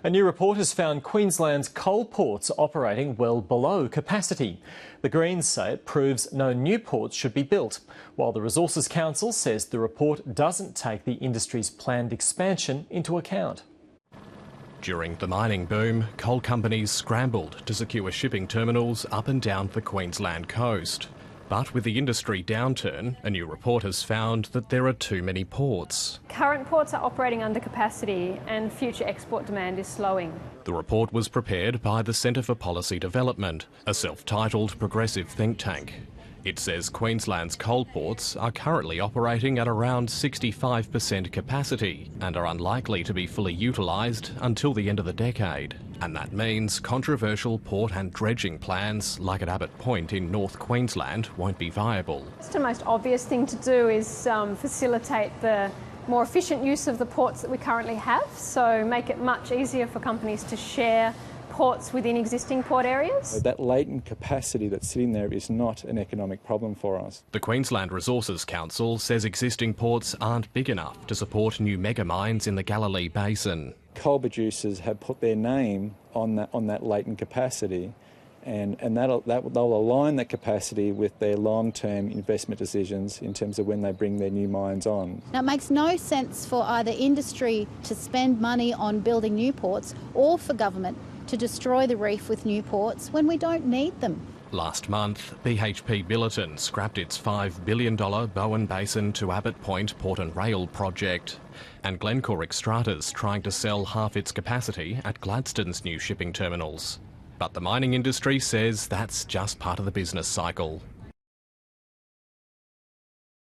A new report has found Queensland's coal ports operating well below capacity. The Greens say it proves no new ports should be built, while the Resources Council says the report doesn't take the industry's planned expansion into account. During the mining boom, coal companies scrambled to secure shipping terminals up and down the Queensland coast. But with the industry downturn, a new report has found that there are too many ports. Current ports are operating under capacity and future export demand is slowing. The report was prepared by the Centre for Policy Development, a self-titled progressive think tank. It says Queensland's coal ports are currently operating at around 65% capacity and are unlikely to be fully utilised until the end of the decade. And that means controversial port and dredging plans like at Abbott Point in North Queensland won't be viable. The most obvious thing to do is facilitate the more efficient use of the ports that we currently have, so make it much easier for companies to share ports within existing port areas. That latent capacity that's sitting there is not an economic problem for us. The Queensland Resources Council says existing ports aren't big enough to support new mega mines in the Galilee Basin. Coal producers have put their name on that latent capacity, and they'll align that capacity with their long-term investment decisions in terms of when they bring their new mines on. Now, it makes no sense for either industry to spend money on building new ports or for government to destroy the reef with new ports when we don't need them. Last month, BHP Billiton scrapped its $5 billion Bowen Basin to Abbott Point Port and Rail project. And Glencore Xstrata's trying to sell half its capacity at Gladstone's new shipping terminals. But the mining industry says that's just part of the business cycle.